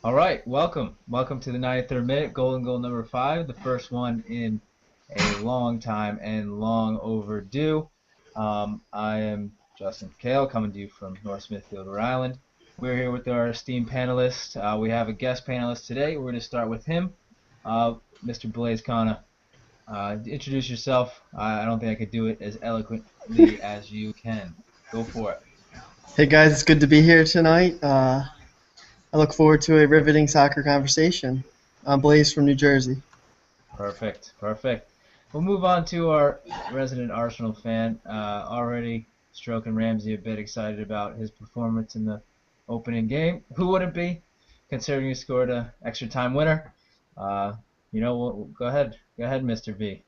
All right, welcome. Welcome to the 93rd minute, golden goal number 5, the first one in a long time and long overdue. I am Justin Kale, coming to you from North Smithfield, Rhode Island. We're here with our esteemed panelists. We have a guest panelist today. We're going to start with him, Mr. Blaze Kana. Introduce yourself. I don't think I could do it as eloquently as you can. Go for it. Hey guys, it's good to be here tonight. I look forward to a riveting soccer conversation. I'm Blaze from New Jersey. Perfect, perfect. We'll move on to our resident Arsenal fan. Already stroking Ramsey a bit, excited about his performance in the opening game. Who wouldn't be, considering he scored a extra time winner? Go ahead, Mr. V.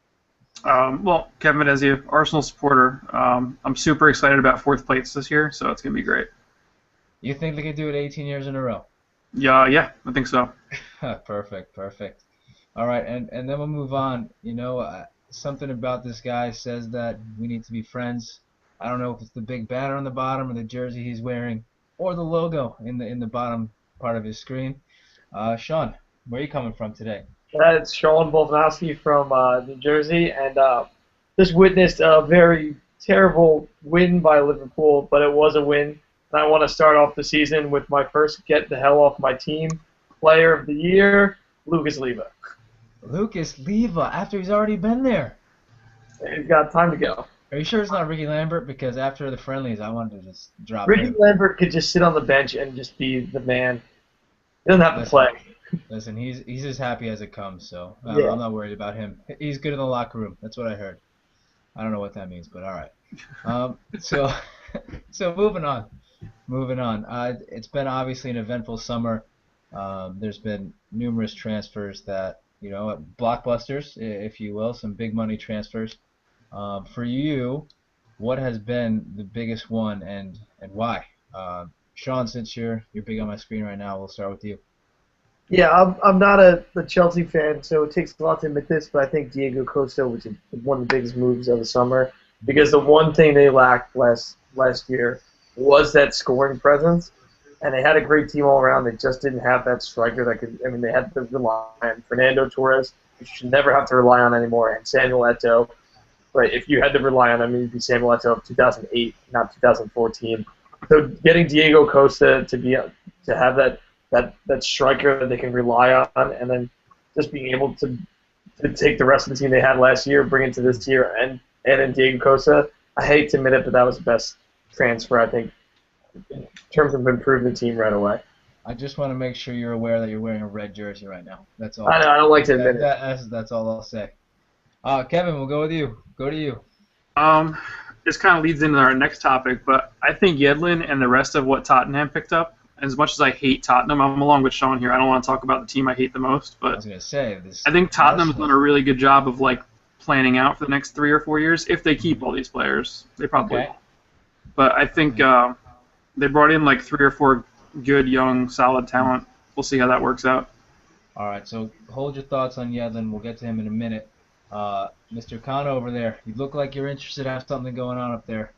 Well, Kevin, as a Arsenal supporter, I'm super excited about fourth place this year, so it's gonna be great. You think they could do it 18 years in a row? Yeah, I think so. Perfect, perfect. All right, and then we'll move on. Something about this guy says that we need to be friends. I don't know if it's the big banner on the bottom or the jersey he's wearing or the logo in the bottom part of his screen. Sean, where are you coming from today? It's Sean Boltanowski from New Jersey, and just witnessed a very terrible win by Liverpool, but it was a win. And I want to start off the season with my first get the hell off my team player of the year, Lucas Leiva. Lucas Leiva, after he's already been there. He's got time to go. Are you sure it's not Ricky Lambert? Because after the friendlies, I wanted to just drop Ricky him. Lambert could just sit on the bench and just be the man. He doesn't have to play. Listen, he's as happy as it comes, so Yeah. I'm not worried about him. He's good in the locker room. That's what I heard. I don't know what that means, but all right. So so moving on. It's been obviously an eventful summer. There's been numerous transfers that, blockbusters, if you will, some big money transfers. For you, what has been the biggest one and why? Sean, since you're big on my screen right now, we'll start with you. Yeah, I'm not a Chelsea fan, so it takes a lot to admit this, but I think Diego Costa was one of the biggest moves of the summer because the one thing they lacked last year was that scoring presence, and they had a great team all around. They just didn't have that striker that could. I mean, they had to rely on Fernando Torres, which you should never have to rely on anymore, and Samuel Eto'o. But if you had to rely on him, it'd be Samuel Eto'o of 2008, not 2014. So getting Diego Costa to have that striker that they can rely on, and then just being able to take the rest of the team they had last year, bring it to this year, and in Diego Costa. I hate to admit it, but that was the best transfer, I think, in terms of improving the team right away. I just want to make sure you're aware that you're wearing a red jersey right now. That's all. I know, I don't like to admit it. That's all I'll say. Kevin, we'll go with you. Go to you. This kind of leads into our next topic, but I think Yedlin and the rest of what Tottenham picked up, as much as I hate Tottenham, I'm along with Sean here. I don't want to talk about the team I hate the most, I but was gonna say this. I think Tottenham's done a really good job of planning out for the next 3 or 4 years if they keep all these players. They probably Okay. will. But I think they brought in 3 or 4 good, young, solid talent. We'll see how that works out. All right, so hold your thoughts on Yedlin. We'll get to him in a minute. Mr. Kano over there, you look like you're interested to have something going on up there.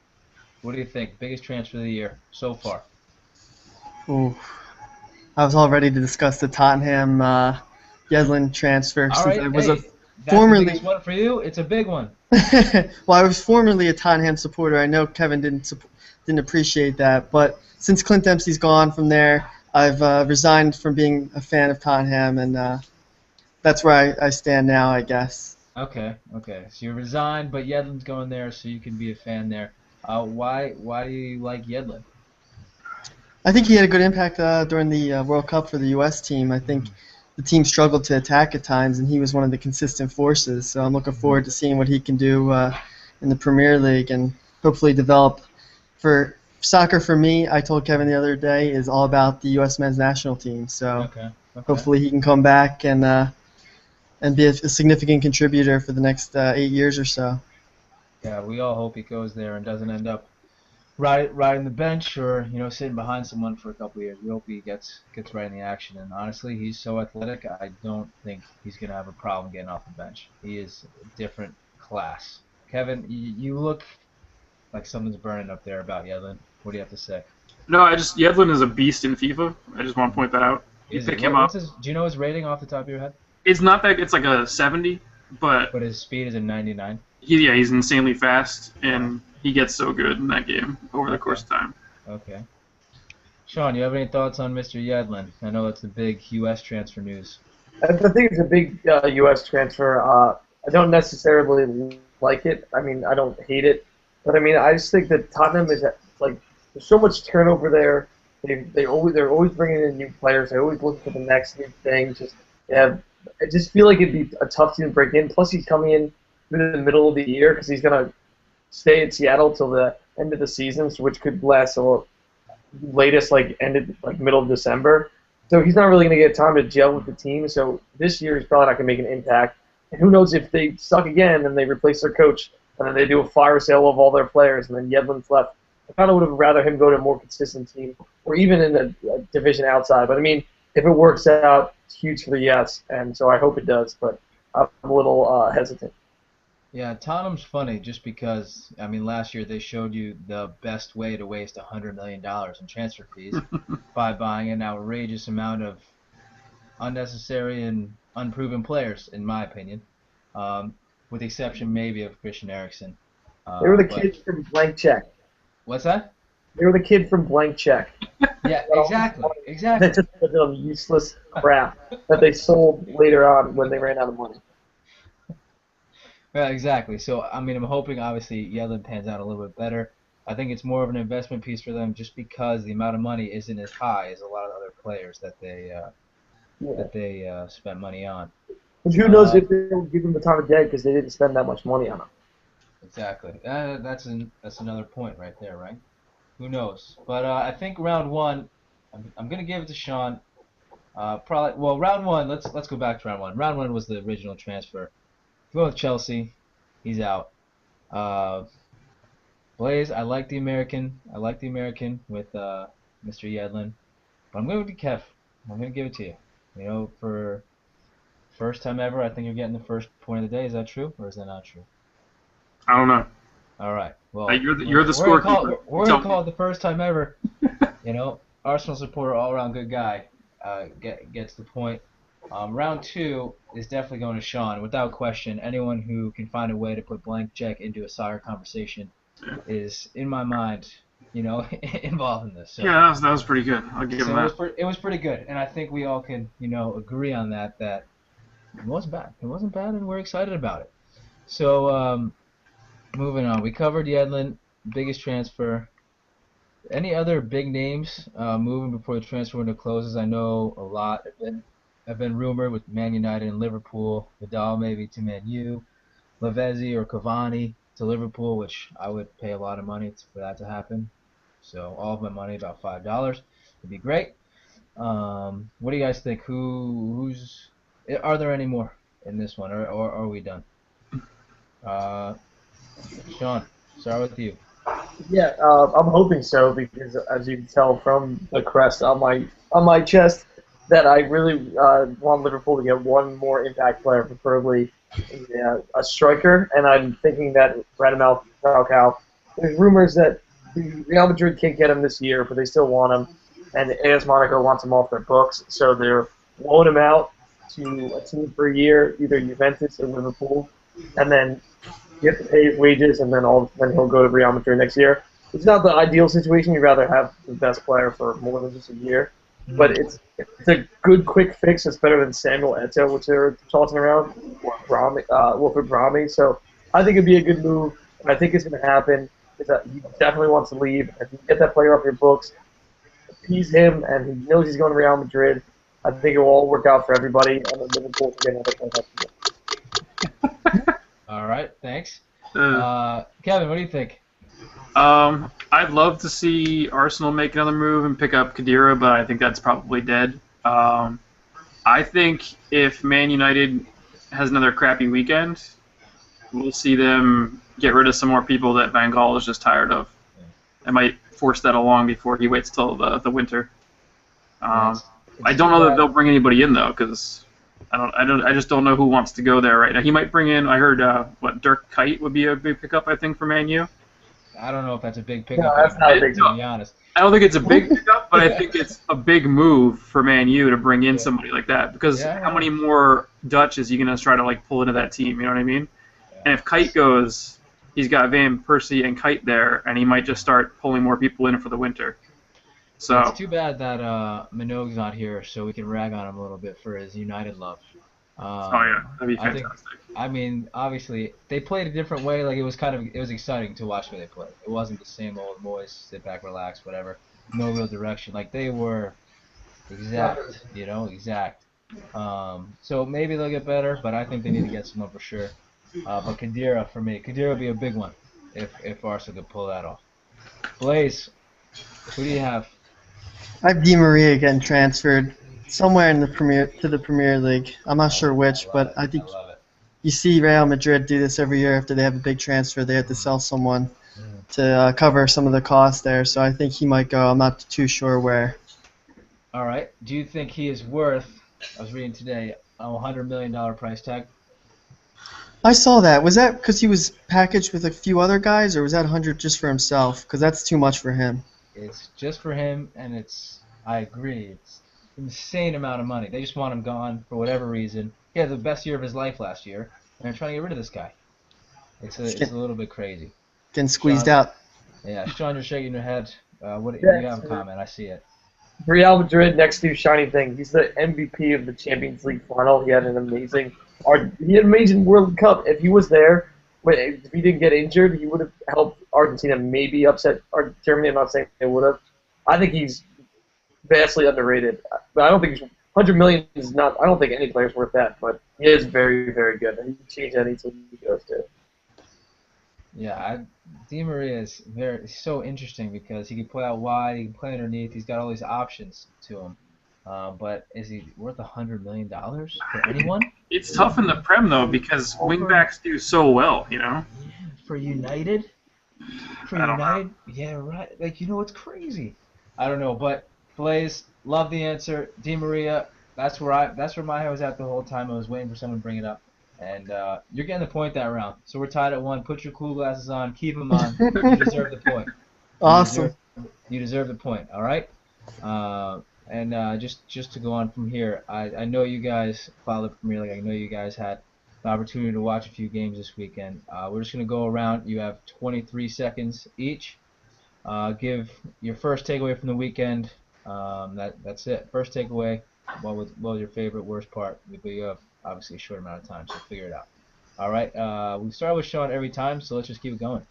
What do you think? Biggest transfer of the year so far? Ooh, I was all ready to discuss the Tottenham Yedlin transfer All since right, I was hey, a that's formerly. the biggest one for you. It's a big one. Well, I was formerly a Tottenham supporter. I know Kevin didn't appreciate that, but since Clint Dempsey's gone from there, I've resigned from being a fan of Tottenham, and that's where I stand now, I guess. Okay. So you resigned, but Yedlin's going there, so you can be a fan there. Why do you like Yedlin? I think he had a good impact during the World Cup for the U.S. team. I think the team struggled to attack at times, and he was one of the consistent forces. So I'm looking forward to seeing what he can do in the Premier League and hopefully develop. For soccer, for me, I told Kevin the other day, is all about the U.S. men's national team. So Okay. hopefully he can come back and be a significant contributor for the next 8 years or so. Yeah, we all hope he goes there and doesn't end up riding the bench or sitting behind someone for a couple of years. We hope he gets right in the action. And honestly, he's so athletic. I don't think he's gonna have a problem getting off the bench. He is a different class. Kevin, you look like something's burning up there about Yedlin. What do you have to say? No, Yedlin is a beast in FIFA. I just want to point that out. You Is it? pick him What's up. his? Do you know his rating off the top of your head? It's not that it's like a 70, but But his speed is a 99. he's insanely fast, Wow. and he gets so good in that game over the course Okay. of time. Okay. Sean, you have any thoughts on Mr. Yedlin? I know it's the big U.S. transfer news. I think it's a big U.S. transfer. I don't necessarily like it. I mean, I don't hate it, but I mean, I just think that Tottenham is like there's so much turnover there. They're always bringing in new players. They're always looking for the next new thing. Just they have. I just feel like it'd be a tough team to break in. Plus, he's coming in through the middle of the year because he's gonna stay in Seattle till the end of the season, so which could last till latest like ended like middle of December. So he's not really going to get time to gel with the team. So this year he's probably not going to make an impact. And who knows if they suck again and they replace their coach and then they do a fire sale of all their players and then Yedlin's left. I kind of would have rather him go to a more consistent team or even in a division outside. But I mean, if it works out, it's huge for the yes, and so I hope it does. But I'm a little hesitant. Yeah, Tottenham's funny just because, I mean, last year they showed you the best way to waste $100 million in transfer fees by buying an outrageous amount of unnecessary and unproven players, in my opinion, with the exception maybe of Christian Eriksen. They were the But kid from Blank Check. what's that? They were the kid from Blank Check. Yeah, exactly, They exactly. just put on useless crap that they sold later on when they ran out of money. Yeah, exactly. So, I mean, I'm hoping obviously Yedlin pans out a little bit better. I think it's more of an investment piece for them just because the amount of money isn't as high as a lot of other players Yeah. that they spent money on. But who knows Uh, if they'll give them the time of day because they didn't spend that much money on them. exactly. That's another point right there, right? Who knows? But I think round one, I'm gonna give it to Sean. Probably. Well, round one. Let's go back to round one. Round one was the original transfer. Go with Chelsea. He's out. Uh, Blaze, I like the American. I like the American with Mr. Yedlin. But I'm going to Kev. I'm going to give it to you. You know, for first time ever, I think you're getting the first point of the day. Is that true, or is that not true? I don't know. All right. Well, You're the scorekeeper. we're Tell gonna me. call it the first time ever. You know, Arsenal supporter, all around good guy. Gets the point. Round two is definitely going to Sean, without question. Anyone who can find a way to put blank check into a soccer conversation is, in my mind, you know, involved in this. Yeah, that was pretty good. I'll give him So that. it was pretty good, and I think we all can, you know, agree on that. That it wasn't bad. It wasn't bad, and we're excited about it. So moving on, we covered Yedlin, biggest transfer. Any other big names moving before the transfer window closes? I know a lot have been rumored with Man United and Liverpool. Vidal maybe to Man U, Lavezzi or Cavani to Liverpool, which I would pay a lot of money for that to happen. So all of my money, about $5, would be great. What do you guys think? Who's? Are there any more in this one, or are we done? Uh, Sean, start with you. Yeah, I'm hoping so because as you can tell from the crest on my chest, that I really want Liverpool to get one more impact player, preferably a striker, and I'm thinking that Radamel Falcao. There's rumors that Real Madrid can't get him this year, but they still want him, and AS Monaco wants him off their books, so they're loaning him out to a team for a year, either Juventus or Liverpool, and then you have to pay his wages, and then he'll go to Real Madrid next year. It's not the ideal situation. You'd rather have the best player for more than just a year, but it's a good quick fix. It's better than Samuel Eto'o, which they're tossing around, or Wilfred Brahmi. So I think it'd be a good move, and I think it's going to happen. Is that he definitely wants to leave. If you get that player off your books, appease him, and he knows he's going to Real Madrid. I think it will all work out for everybody, and then Liverpool can get another player next year. All right, thanks. Uh, Kevin, what do you think? I'd love to see Arsenal make another move and pick up Khedira, but I think that's probably dead. I think if Man United has another crappy weekend, we'll see them get rid of some more people that Van Gaal is just tired of. I might force that along before he waits till the winter. I don't know that they'll bring anybody in though, because I just don't know who wants to go there right now. He might bring in. I heard Dirk Kuyt would be a big pickup. I think for Man U. I don't know if that's a big No, pickup that's not a big to No, be honest. I don't think it's a big pickup, but I think it's a big move for Man U to bring in Yeah. somebody like that. Because Yeah, how yeah. many more Dutch is he gonna try to like pull into that team? You know what I mean? And Yeah. if Kite goes, he's got Van Persie and Kite there, and he might just start pulling more people in for the winter. It's So, too bad that Minogue's not here, so we can rag on him a little bit for his United love. oh Um, yeah, that'd be I think, fantastic. I mean, obviously they played a different way. Like it was exciting to watch the way they played. It wasn't the same old boys sit back, relax, whatever. No real direction. Like they were exact, exact. So maybe they'll get better, but I think they need to get someone for sure. But Kadira for me, Kadira would be a big one if Arsenal could pull that off. Blaze, who do you have? I have Di Maria getting transferred somewhere in the Premier League. I'm not sure I which, love but it. I I think love it. you see Real Madrid do this every year after they have a big transfer. They have to sell someone Mhm. to cover some of the costs there. So I think he might go. I'm not too sure where. All right. Do you think he is worth? I was reading today a $100 million price tag. I saw that. Was that because he was packaged with a few other guys, or was that 100 just for himself? Because that's too much for him. It's just for him, and I agree. It's insane amount of money. They just want him gone for whatever reason. He had the best year of his life last year, and they're trying to get rid of this guy. He's It's a little bit crazy. getting squeezed Sean, out. yeah, Sean, you're shaking your head. What you Yes. have a comment? I see it. Real Madrid next to shiny thing. He's the MVP of the Champions League final. He had an amazing World Cup. If he was there, if he didn't get injured, he would have helped Argentina maybe upset Germany. I'm not saying they would have. I think he's vastly underrated. But I don't think 100 million is not. I don't think any player's worth that. But he is very, very good. He can change any team he goes to. Yeah, Di Maria is so interesting because he can play out wide, he can play underneath. He's got all these options to him. But is he worth $100 million for anyone? It's tough in the Prem though because Over wingbacks do so well. You know, for United? For I don't know. United? Yeah, right. Like it's crazy. I don't know, but Blaze, love the answer. Di Maria, that's where my head was at the whole time. I was waiting for someone to bring it up. And you're getting the point that round. So we're tied at one. Put your cool glasses on. Keep them on. You deserve the point. You Awesome. deserve you deserve the point. All right. And just to go on from here, I know you guys follow the Premier League. I know you guys had the opportunity to watch a few games this weekend. We're just gonna go around. You have 23 seconds each. Give your first takeaway from the weekend. That's it. First takeaway. What was your favorite, worst part? But you have obviously a short amount of time, so figure it out. All right. We start with Sean every time, so let's just keep it going.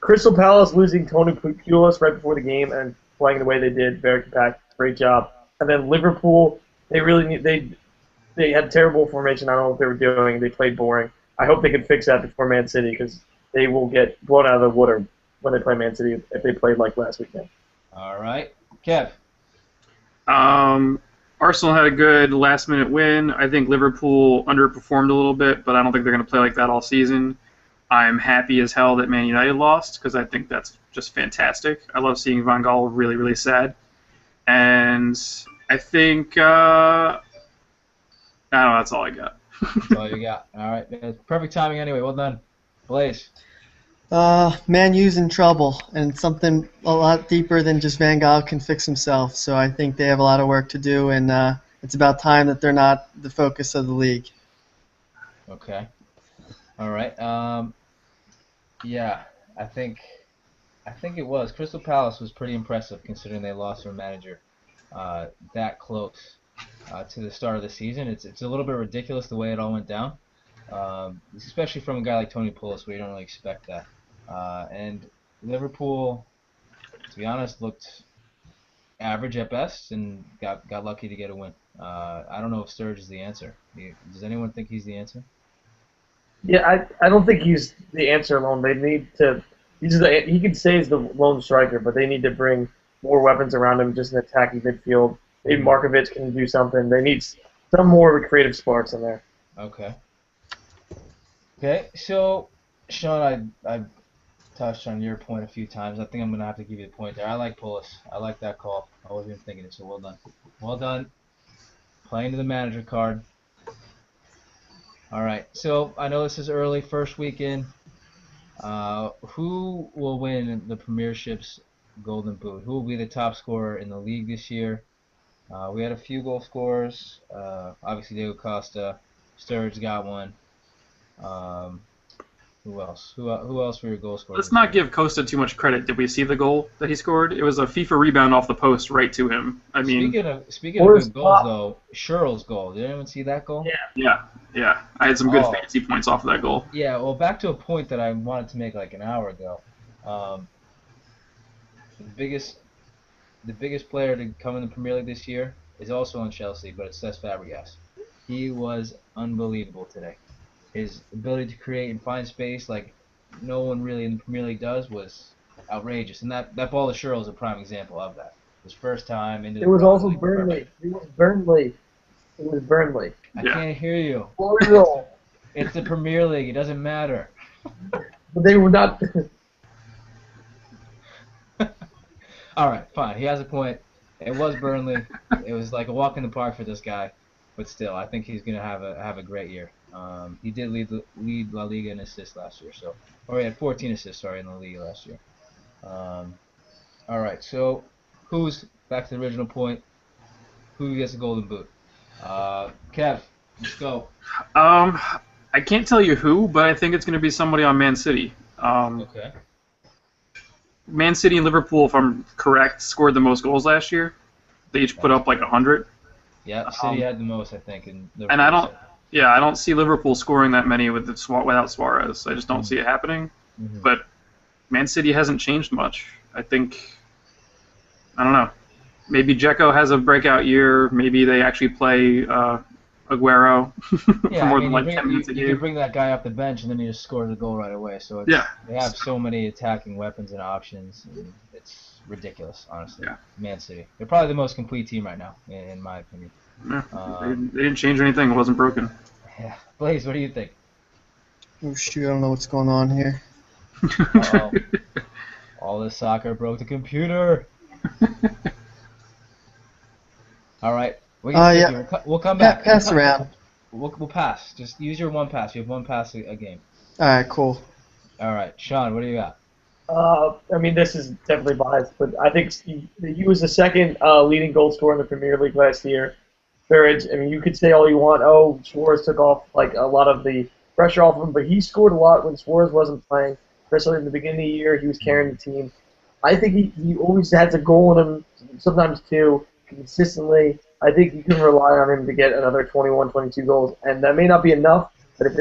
Crystal Palace losing Tony Pulis right before the game and playing the way they did, very compact, great job. And then Liverpool, they had terrible formation. I don't know what they were doing. They played boring. I hope they can fix that before Man City because they will get blown out of the water when they play Man City if they played like last weekend. All right. Kev. Um, Arsenal had a good last-minute win. I think Liverpool underperformed a little bit, but I don't think they're going to play like that all season. I'm happy as hell that Man United lost because I think that's just fantastic. I love seeing Van Gaal really, really sad. And I think, I don't know, that's all I got. That's all you got. All right. Perfect timing anyway. Well done. Blaze. Man U's in trouble, and something a lot deeper than just Van Gaal can fix himself. So I think they have a lot of work to do, and it's about time that they're not the focus of the league. Okay. All right. Yeah, I think I think it was. Crystal Palace was pretty impressive considering they lost their manager that close to the start of the season. It's a little bit ridiculous the way it all went down, especially from a guy like Tony Pulis, where you don't really expect that. And Liverpool, to be honest, looked average at best and got lucky to get a win. I don't know if Sturge is the answer. Does anyone think he's the answer? Yeah, I don't think he's the answer alone. They need to. He can say he's the lone striker, but they need to bring more weapons around him, just an attacking midfield. Maybe Markovic can do something. They need some more creative sparks in there. Okay. Okay. So, Sean, I touched on your point a few times. I think I'm gonna have to give you a point there. I like Pulis. I like that call. I wasn't even thinking it, so well done. Well done. Playing to the manager card. All right. So I know this is early, first weekend. Who will win the Premiership's Golden Boot? Who will be the top scorer in the league this year? We had a few goal scorers. Obviously, Diego Costa. Sturridge got one. Um, who else? Who else were your goal scorers Let's this not year? give Costa too much credit. Did we see the goal that he scored? It was a FIFA rebound off the post right to him. I mean, Speaking of Where's good goals, Pop? though, Sherrill's goal. Did anyone see that goal? Yeah. yeah, yeah. I had some good Oh, fantasy points off of that goal. yeah. Well, back to a point that I wanted to make like an hour ago. Um, the biggest player to come in the Premier League this year is also on Chelsea, but it's Cesc Fabregas. He was unbelievable today. His ability to create and find space like no one really in the Premier League does was outrageous. And that ball to Sherrill is a prime example of that. His first time into It the was box, also like perfect. Burnley. It was Burnley. It was Burnley. I Yeah. can't hear you. It's Oriole. it's the Premier League. It doesn't matter. But they were not. All right, fine. He has a point. It was Burnley. It was like a walk in the park for this guy, but still, I think he's gonna have a great year. He did lead La Liga in assists last year, or he had 14 assists, sorry, in the league last year. Um, all right, so who's back to the original point? Who gets the Golden Boot? Kev, let's go. Um, I can't tell you who, but I think it's going to be somebody on Man City. Okay. Man City and Liverpool, if I'm correct, scored the most goals last year. They each put up like 100. Yeah, City Um, had the most, I think, in and I Liverpool. don't, yeah, I don't see Liverpool scoring that many without Suarez. I just don't see Mm-hmm. it happening. Mm-hmm. But Man City hasn't changed much. I think, I don't know. Maybe Dzeko has a breakout year. Maybe they actually play Aguero for Yeah, I more mean, than you like bring 10 you, minutes a you can game. bring that guy off the bench and then he just scores a goal right away. So Yeah. they have so many attacking weapons and options, and it's ridiculous, honestly. Yeah. Man City, they're probably the most complete team right now, in my opinion. Yeah, Um, they didn't change anything. It wasn't broken. yeah. Blaze, what do you think? Oh shoot, I don't know what's going on here. Uh-oh, all this soccer broke the computer. All right, we can skip Yeah, you. We'll come back. pass around. We'll pass. Just use your one pass. You have one pass a game. All right, cool. All right, Sean, what do you got? I mean, this is definitely biased, but I think he was the second leading goal scorer in the Premier League last year. Sturridge, I mean, you could say all you want. Oh, Suarez took off like a lot of the pressure off him, but he scored a lot when Suarez wasn't playing. Especially in the beginning of the year, he was carrying the team. I think he always has a goal in him, sometimes two, consistently. I think you can rely on him to get another 21, 22 goals, and that may not be enough. But if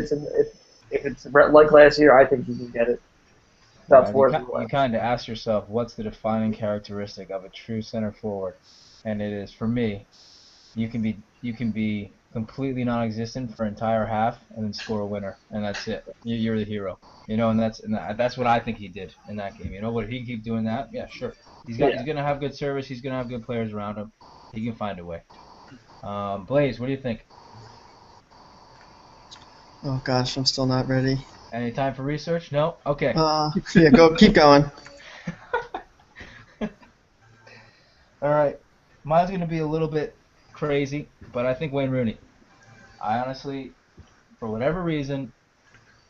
it's like last year, I think he can get it. Yeah, That's and you, Suarez as you well. kind of ask yourself, what's the defining characteristic of a true center forward? And it is, for me, you can be completely non-existent for an entire half and then score a winner, and that's it. You're the hero, and that's what I think he did in that game. Would he keep doing that? Yeah, sure. He's Yeah. gonna have good service. He's gonna have good players around him. He can find a way. Blaze, what do you think? Oh gosh, I'm still not ready. Any time for research? No. Okay. Yeah, keep going. All right. Mine's gonna be a little bit crazy, but I think Wayne Rooney. I honestly, for whatever reason,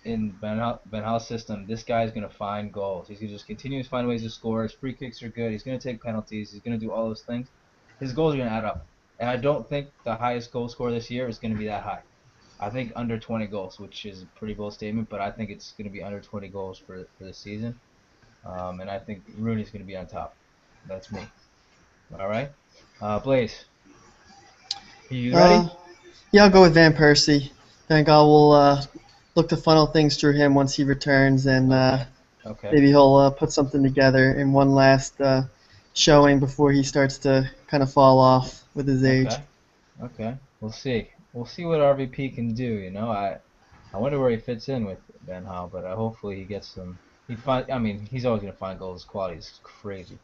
in Ben Hal's system, this guy's gonna find goals. He's gonna just continue to find ways to score. His free kicks are good. He's gonna take penalties. He's gonna do all those things. His goals are gonna add up, and I don't think the highest goal score this year is gonna be that high. I think under 20 goals, which is a pretty bold statement, but I think it's gonna be under 20 goals for the season. And I think Rooney's gonna be on top. That's me. All right. Blaze, are you Uh, ready? yeah, I'll go with Van Persie. Think I will look to funnel things through him once he returns, and Okay. Okay. maybe he'll put something together in one last showing before he starts to kind of fall off with his age. Okay. Okay. We'll see. We'll see what RVP can do. I wonder where he fits in with Van Gaal, but hopefully he gets some. I mean, he's always gonna find goals. His quality is crazy.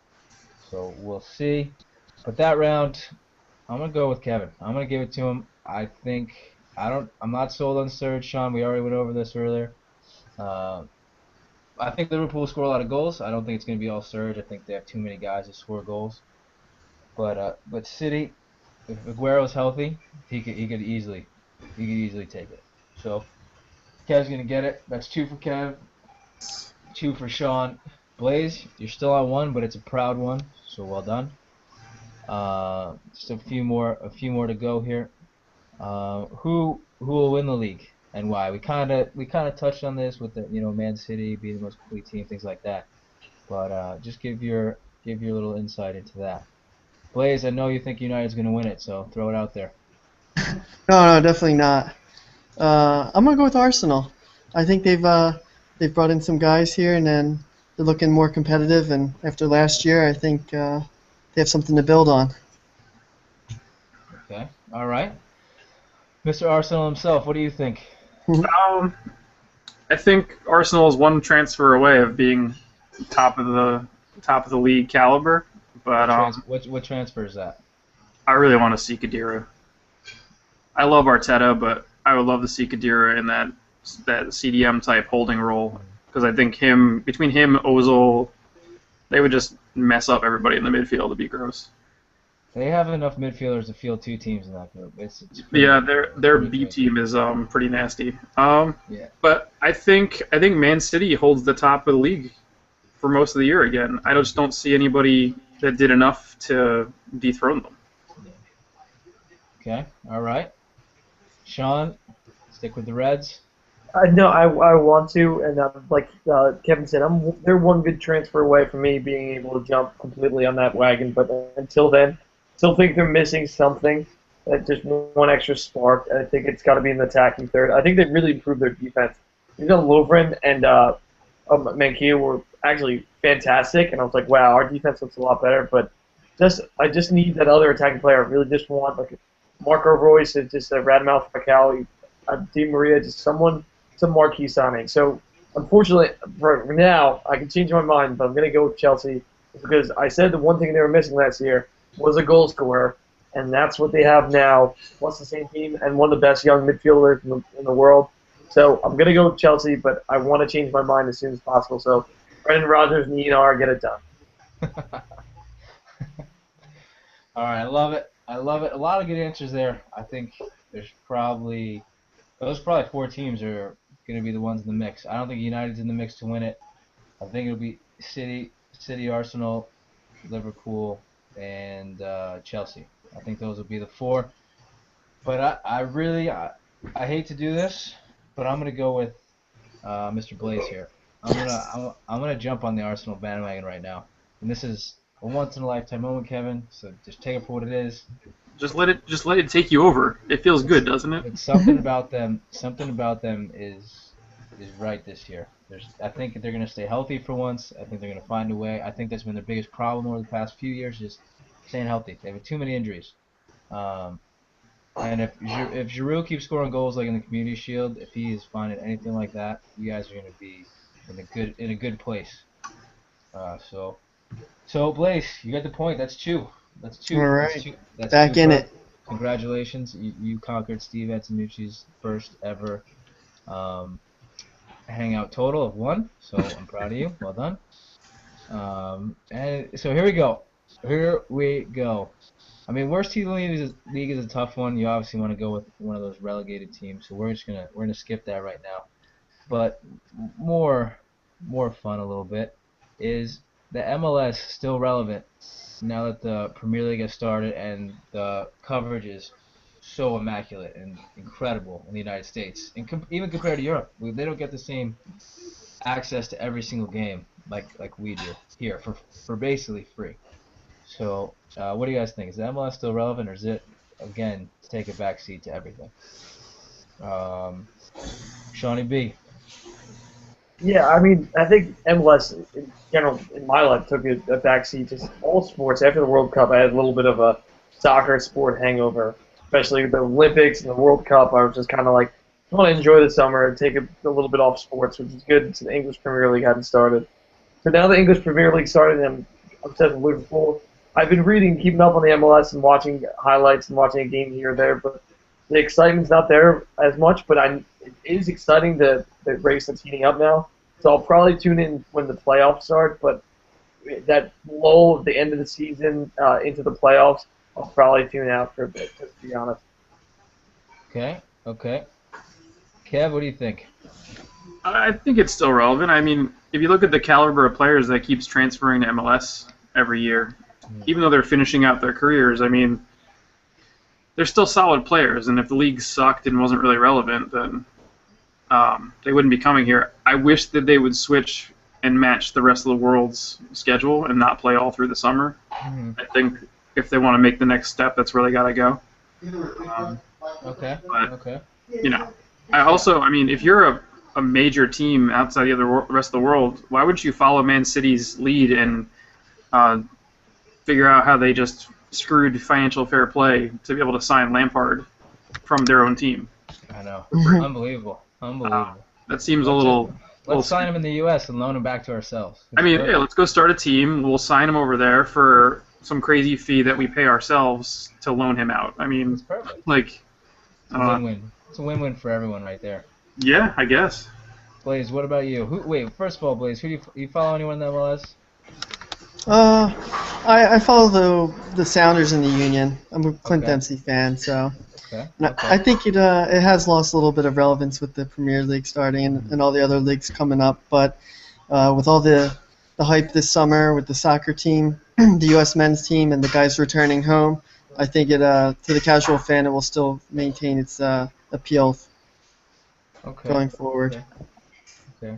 So we'll see. But that round, I'm gonna go with Kevin. I'm gonna give it to him. I think I don't. I'm not sold on Sturridge, Sean. We already went over this earlier. Uh, I think Liverpool will score a lot of goals. I don't think it's gonna be all Sturridge. I think they have too many guys to score goals. But City, if Aguero's healthy, he could easily take it. So Kev's gonna get it. That's two for Kev. 2 for Sean. Blaze, you're still on 1, but it's a proud one, so well done. Just a few more to go here. Who will win the league and why? We kind of touched on this with the Man City being the most complete team, things like that. But just give your little insight into that. Blaze, I know you think United's going to win it, so throw it out there. No, definitely not. I'm gonna go with Arsenal. I think they've brought in some guys here, and then they're looking more competitive. And after last year, I think they have something to build on. Okay, all right. Mr. Arsenal himself, what do you think? Um, I think Arsenal is one transfer away of being top of the league caliber, but What transfer is that? I really want to see Khedira. I love Arteta, but I would love to see Khedira in that CDM type holding role because I think between him, Ozil, they would just mess up everybody in the midfield. It'd be gross. They have enough midfielders to field 2 teams in that group. It's pretty, Yeah, their pretty B crazy. team is pretty nasty. Yeah. But I think Man City holds the top of the league for most of the year again. I just don't see anybody that did enough to dethrone them. Okay, all right. Sean, stick with the Reds. No, I want to, and like Kevin said, they're one good transfer away from me being able to jump completely on that wagon. But until then, still think they're missing something, just one extra spark. And I think it's got to be in the attacking third. I think they really improved their defense. You know, Lovren and Mankia were actually fantastic, and I was like, wow, our defense looks a lot better. But I just need that other attacking player. I really just want like Marco Royce, just a Radamel Falcao, Di Maria, just some marquee signing. So unfortunately, for now, I can change my mind, but I'm going to go with Chelsea because I said the one thing they were missing last year was a goal scorer, and that's what they have now. Plus the same team and one of the best young midfielders in the world. So I'm going to go with Chelsea, but I want to change my mind as soon as possible. So Brendan Rodgers and Enar get it done. All right, I love it. I love it. A lot of good answers there. I think there's probably those 4 teams are going to be the ones in the mix. I don't think United's in the mix to win it. I think it'll be City, Arsenal, Liverpool, and Chelsea. I think those will be the 4. But I hate to do this, but I'm gonna go with Mr. Blaze here. I'm gonna jump on the Arsenal bandwagon right now, and this is a once in a lifetime moment, Kevin. So just take it for what it is. Just let it take you over. It feels good, doesn't it? But something about them. Something about them is right this year. I think they're gonna stay healthy for once. I think they're gonna find a way. I think that's been their biggest problem over the past few years, just staying healthy. They have too many injuries. Um, and if Giroud keeps scoring goals like in the Community Shield, if he is finding anything like that, you guys are gonna be in a good place. So Blaze, you got the point. That's 2. That's 2. All That's right, 2. That's 2 back in for it. Congratulations. You conquered Steve Antonucci's first ever hangout total of 1. So I'm proud of you. Well done. And so here we go. Here we go. I mean, worst team in the league is a tough one. You obviously want to go with one of those relegated teams, so we're gonna skip that right now. But more fun a little bit is the MLS still relevant now that the Premier League has started and the coverage is so immaculate and incredible in the United States, and even compared to Europe, they don't get the same access to every single game like we do here for basically free. So, what do you guys think? Is the MLS still relevant, or is it again take a back seat to everything? Um, Shawnee B. Yeah, I mean, I think MLS in general in my life took a backseat to all sports. After the World Cup, I had a little bit of a soccer sport hangover, especially the Olympics and the World Cup. I was just kind of like, I want to enjoy the summer and take a little bit off sports, which is good. So the English Premier League hadn't started. So now the English Premier League started, and I'm obsessed with Liverpool. I've been reading, keeping up on the MLS, and watching highlights and watching a game here or there, but the excitement's not there as much. But it is exciting the race that's heating up now. So I'll probably tune in when the playoffs start. But that lull at the end of the season into the playoffs, I'll probably tune out for a bit, just to be honest. Okay, okay. Kev, what do you think? I think it's still relevant. I mean, if you look at the caliber of players that keeps transferring to MLS every year, even though they're finishing out their careers, I mean, they're still solid players. And if the league sucked and wasn't really relevant, then they wouldn't be coming here. I wish that they would switch and match the rest of the world's schedule and not play all through the summer. I think if they want to make the next step, that's where they got to go. Okay. But, Okay. you know, I mean, if you're a major team outside the rest of the world, why wouldn't you follow Man City's lead and figure out how they just screwed financial fair play to be able to sign Lampard from their own team? I know. Unbelievable. Unbelievable. That seems a little. Let's sign him in the U.S. and loan him back to ourselves. I mean, yeah, let's go start a team. We'll sign him over there for some crazy fee that we pay ourselves to loan him out. I mean, It's perfect. like, It's a win-win. It's a win-win for everyone right there. yeah, I guess. Blaze, what about you? Wait, first of all, Blaze, who do you follow anyone in the MLS? I follow the Sounders in the Union. I'm a Clint Okay. Dempsey fan, so Okay. and I think it has lost a little bit of relevance with the Premier League starting and all the other leagues coming up. But with all the hype this summer with the soccer team, the U.S. men's team, and the guys returning home, I think it to the casual fan it will still maintain its appeal Okay. going forward. Okay.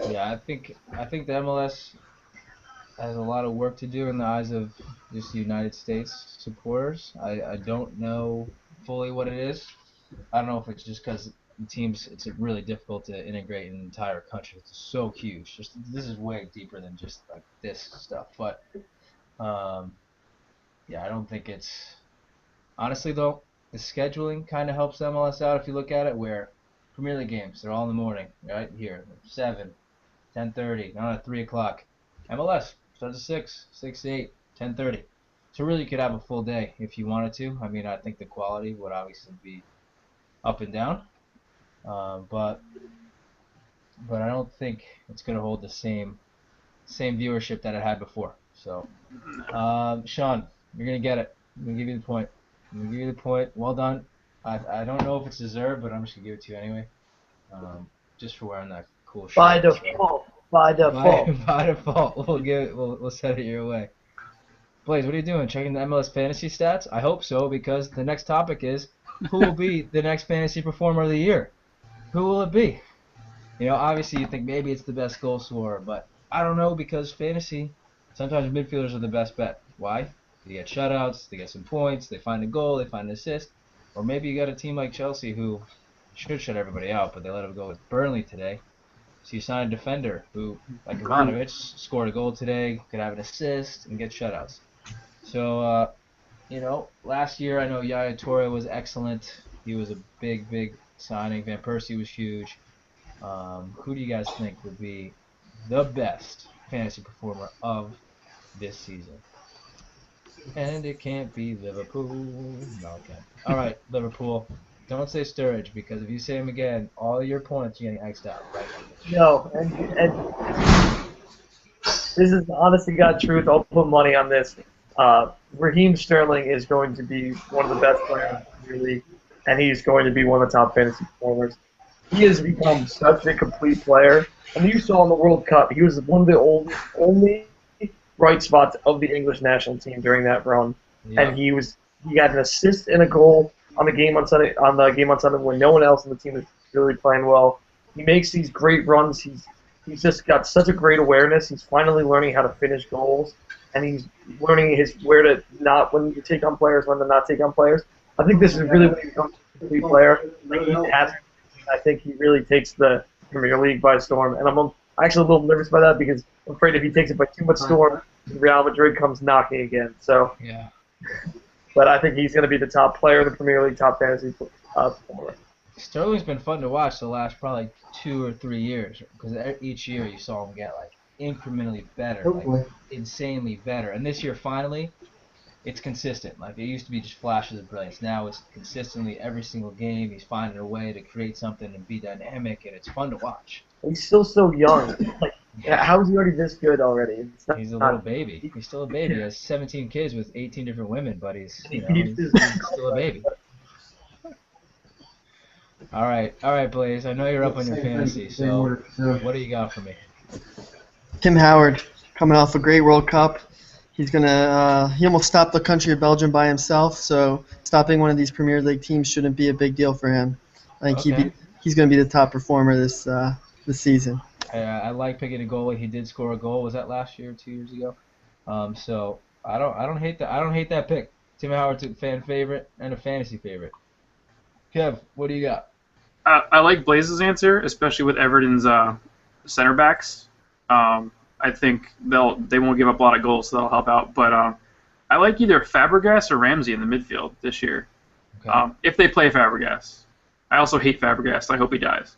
Yeah, I think the MLS has a lot of work to do in the eyes of just the United States supporters. I don't know fully what it is. I don't know if it's just because the teams, it's really difficult to integrate an entire country. It's so huge. This is way deeper than just like this stuff. But yeah, I don't think it's honestly though. The scheduling kind of helps MLS out if you look at it. Where Premier League games, they're all in the morning, right here, 7, 10:30, not at 3 o'clock. MLS starts at 6, 6 to 8, 10:30. So really, you could have a full day if you wanted to. I mean, I think the quality would obviously be up and down, but I don't think it's going to hold the same viewership that it had before. So, Sean, you're going to get it. I'm going to give you the point. I'm going to give you the point. Well done. I don't know if it's deserved, but I'm just going to give it to you anyway. Just for wearing that cool shirt. By default. By default. By default, we'll set it your way. Blaze, what are you doing? Checking the MLS fantasy stats? I hope so, because the next topic is who will be the next fantasy performer of the year? Who will it be? You know, obviously you think maybe it's the best goal scorer, but I don't know, because fantasy, sometimes midfielders are the best bet. Why? They get shutouts, they get some points, they find a goal, they find an assist. Or maybe you got a team like Chelsea who should shut everybody out, but they let them go with Burnley today. So you sign a defender who, like Ivanovic, scored a goal today, could have an assist, and get shutouts. So, you know, last year I know Yaya Toure was excellent. He was a big signing. Van Persie was huge. Who do you guys think would be the best fantasy performer of this season? And it can't be Liverpool. No, it can't. All right, Liverpool. Don't say Sturridge, because if you say him again, all your points are getting X'd out. Right? No, and this is the honest to God truth. I'll put money on this. Raheem Sterling is going to be one of the best players in the Premier League, and he's going to be one of the top fantasy performers. He has become such a complete player. And you saw in the World Cup, he was one of the only bright spots of the English national team during that run. Yeah. And he got an assist and a goal on the game on Sunday when no one else in the team is really playing well. He makes these great runs. He's just got such a great awareness. He's finally learning how to finish goals, and he's learning when to take on players, when to not take on players. I think this is really when he becomes a complete player. I think he really takes the Premier League by storm, and I'm actually a little nervous by that, because I'm afraid if he takes it by too much storm, Real Madrid comes knocking again. So, Yeah. But I think he's going to be the top player in the Premier League, top fantasy performer. Sterling's been fun to watch the last probably 2 or 3 years, because each year you saw him get like incrementally better, like insanely better. And this year finally, it's consistent. Like it used to be just flashes of brilliance. Now it's consistently every single game he's finding a way to create something and be dynamic, and it's fun to watch. He's still so young. Like, how is he already this good already? He's a little baby. He's still a baby. He has 17 kids with 18 different women, but he's he's still a baby. All right, Blaze. I know you're up on your fantasy, so what do you got for me? Tim Howard, coming off a great World Cup. He almost stopped the country of Belgium by himself, so stopping one of these Premier League teams shouldn't be a big deal for him. I think Okay. he's going to be the top performer this season. I like picking a goalie. He did score a goal. Was that last year, 2 years ago? So I don't hate that. I don't hate that pick. Tim Howard's a fan favorite and a fantasy favorite. Kev, what do you got? I like Blaze's answer, especially with Everton's center backs. I think they won't give up a lot of goals, so that'll help out. But I like either Fabregas or Ramsey in the midfield this year. Okay. If they play Fabregas. I also hate Fabregas. I hope he dies.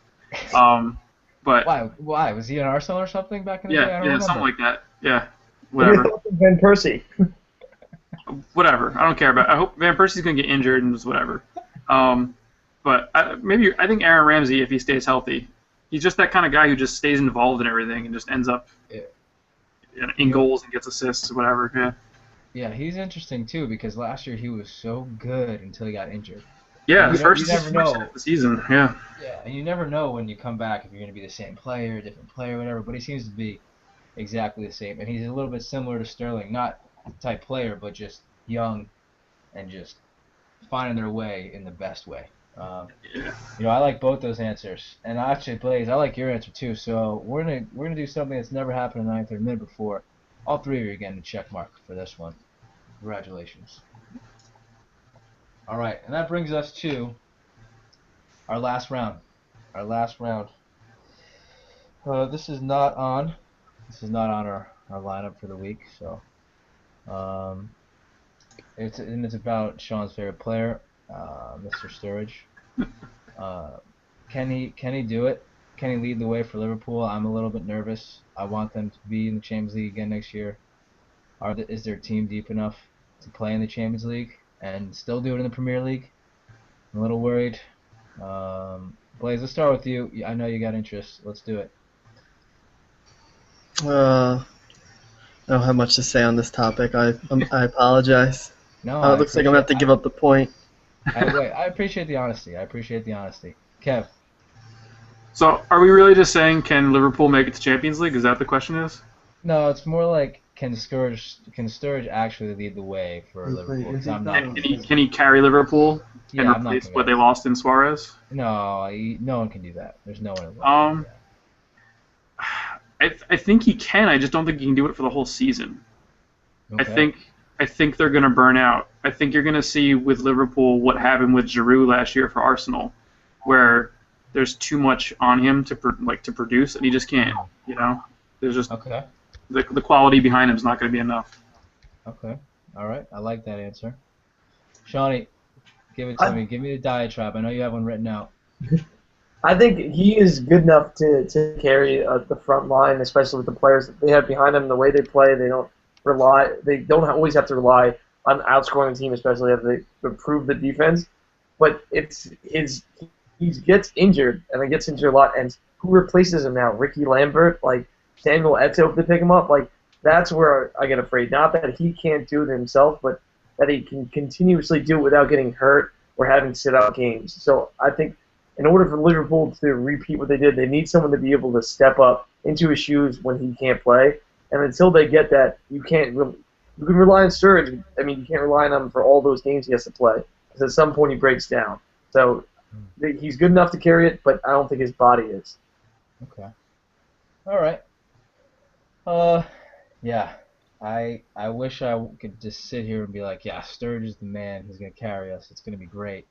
But Why? Why? Was he an Arsenal or something back in the day? I don't yeah, remember. something like that. Yeah, What do you whatever. think of Ben Percy? Whatever. I don't care about. I hope Van Persie's gonna get injured and just whatever. But I think Aaron Ramsey, if he stays healthy, he's just that kind of guy who just stays involved in everything and just ends up Yeah. in goals and gets assists, whatever. Yeah. Yeah, he's interesting too because last year he was so good until he got injured. Yeah, You the ne- first you never assist know. of the season. Yeah. Yeah, and you never know when you come back if you're going to be the same player, different player, whatever. But he seems to be exactly the same, and he's a little bit similar to Sterling, not the type player, but just young and just finding their way in the best way. Yeah. I like both those answers, and actually, Blaze, I like your answer too. So we're gonna do something that's never happened in the ninth or minute before. All three of you are getting a check mark for this one. Congratulations. All right, and that brings us to our last round. Our last round. This is not on. This is not on our lineup for the week. So, um, it's about Sean's favorite player, Mr. Sturridge. Uh, can he do it? Can he lead the way for Liverpool? I'm a little bit nervous. I want them to be in the Champions League again next year. Is their team deep enough to play in the Champions League and still do it in the Premier League? I'm a little worried. Blaze, let's start with you. I know you got interest. Let's do it. I don't have much to say on this topic. I apologize. No, It I looks like I'm going to have to give up the point. I appreciate the honesty. Kev, So, are we really just saying can Liverpool make it to Champions League? Is that the question? Is? no, it's more like can Sturridge actually lead the way for Liverpool? 'Cause I'm not. Can he carry Liverpool and Yeah, I'm not replace what they convinced. lost in Suarez? No, no one can do that. There's no one in the world who can Um, do that. I think he can. I just don't think he can do it for the whole season. Okay. I think they're going to burn out. I think you're going to see with Liverpool what happened with Giroud last year for Arsenal, where there's too much on him to produce, and he just can't. There's just Okay. the quality behind him is not going to be enough. Okay. All right. I like that answer. Shawnee, give it to me. Give me the diatribe. I know you have one written out. I think he is good enough to carry the front line, especially with the players that they have behind them. The way they play, they don't rely. They don't always have to rely on outscoring the team, especially as they improve the defense. But he gets injured, and he gets injured a lot. And who replaces him now? Ricky Lambert, like Samuel Eto'o, if they pick him up, like that's where I get afraid. Not that he can't do it himself, but that he can continuously do it without getting hurt or having to sit out games. So I think in order for Liverpool to repeat what they did, they need someone to be able to step up into his shoes when he can't play. And until they get that, you can rely on Sturridge. I mean, you can't rely on him for all those games he has to play because at some point he breaks down. So he's good enough to carry it, but I don't think his body is. Okay. All right. Yeah. I wish I could just sit here and be like, yeah, Sturridge is the man. He's gonna carry us. It's gonna be great.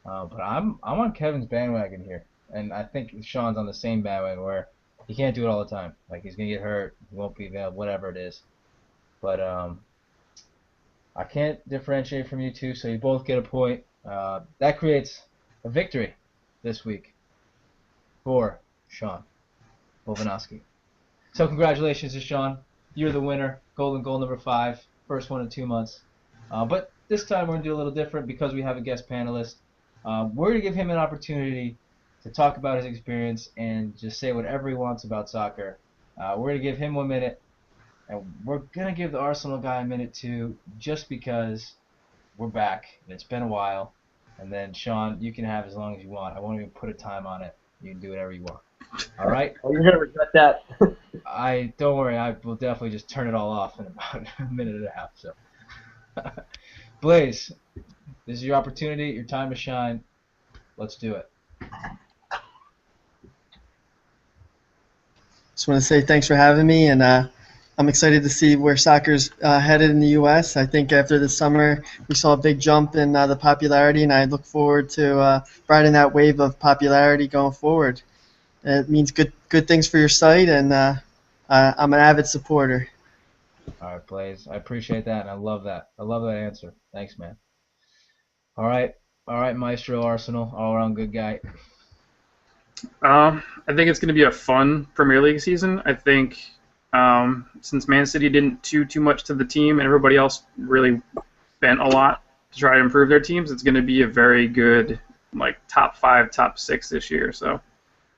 But I'm on Kevin's bandwagon here, and I think Sean's on the same bandwagon where he can't do it all the time. Like he's gonna get hurt, he won't be available, whatever it is. But I can't differentiate from you two, so you both get a point. That creates a victory this week for Sean Bovanowski. So congratulations to Sean. You're the winner. Golden goal number 5. First one in 2 months. But this time we're going to do a little different because we have a guest panelist. We're going to give him an opportunity to talk about his experience and just say whatever he wants about soccer. We're going to give him 1 minute. And we're going to give the Arsenal guy a minute too, just because we're back and it's been a while. And then, Sean, you can have as long as you want. I won't even put a time on it. You can do whatever you want. All right. Oh, you're gonna regret that. I don't worry. I will definitely just turn it all off in about a minute and a half. So, Blaze, this is your opportunity, your time to shine. Let's do it. Just want to say thanks for having me, and I'm excited to see where soccer's headed in the U.S. I think after the summer we saw a big jump in the popularity, and I look forward to riding that wave of popularity going forward. It means good things for your site, and I'm an avid supporter. All right, Blaze. I appreciate that, and I love that. I love that answer. Thanks, man. All right. All right, Maestro Arsenal, all around good guy. I think it's going to be a fun Premier League season. I think since Man City didn't do too much to the team and everybody else really spent a lot to try to improve their teams, it's going to be a very good like top 5, top 6 this year. So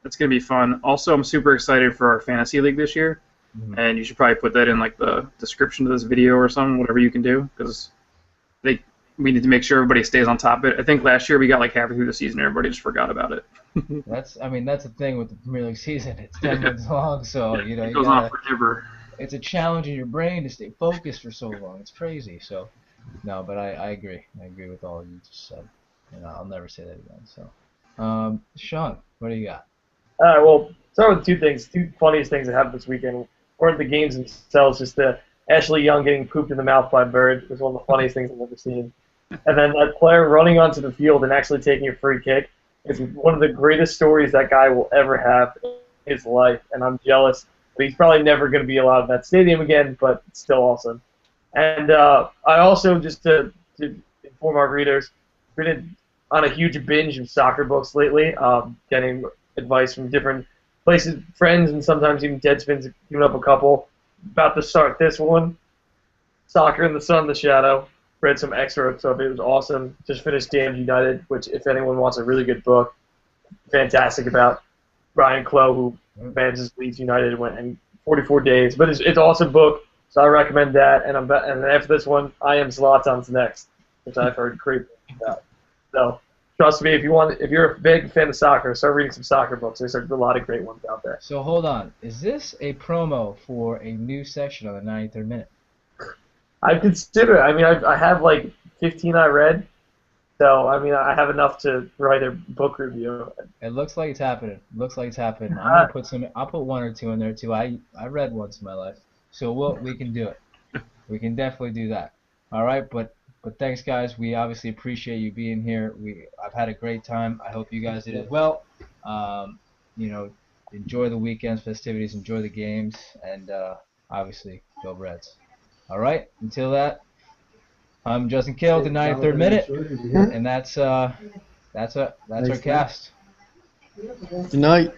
that's going to be fun. Also, I'm super excited for our fantasy league this year, and you should probably put that in like the description of this video or something, whatever you can do, because we need to make sure everybody stays on top of it. I think last year we got like halfway through the season, and everybody just forgot about it. That's the thing with the Premier League season. It's 10 months long, so It you goes on forever. it's a challenge in your brain to stay focused for so long. It's crazy. So, no, but I agree. I agree with all you just said, and I'll never say that again. So, Sean, what do you got? All right, well, start with two things. Two funniest things that happened this weekend weren't the games themselves, just the Ashley Young getting pooped in the mouth by a bird was one of the funniest things I've ever seen. And then that player running onto the field and actually taking a free kick is one of the greatest stories that guy will ever have in his life, and I'm jealous. But he's probably never going to be allowed in that stadium again, but it's still awesome. And I also, just to inform our readers, been on a huge binge of soccer books lately, getting advice from different places, friends, and sometimes even Deadspin's giving up a couple. About to start this one, Soccer in the Sun, the Shadow. Read some excerpts of it. It was awesome. Just finished Damned United, which, if anyone wants a really good book, fantastic, about Brian Clough, who manages Leeds United, went in 44 days. But it's an awesome book, so I recommend that. And and after this one, I Am Zlatan's next, which I've heard great things about. So trust me, if you're a big fan of soccer, start reading some soccer books. There's a lot of great ones out there. So hold on. Is this a promo for a new section on the 93rd minute? I consider it. I mean, I have like 15 I read, so I mean, I have enough to write a book review. It looks like it's happening. Looks like it's happening. I'm gonna put some. I'll put one or two in there too. I read once in my life, so we can do it. We can definitely do that. All right, but thanks guys. We obviously appreciate you being here. I've had a great time. I hope you guys did as well. You know, enjoy the weekend's festivities, enjoy the games, and obviously go Reds. All right. Until that, I'm Justin Kill, the 93rd minute, and that's our cast. Good night.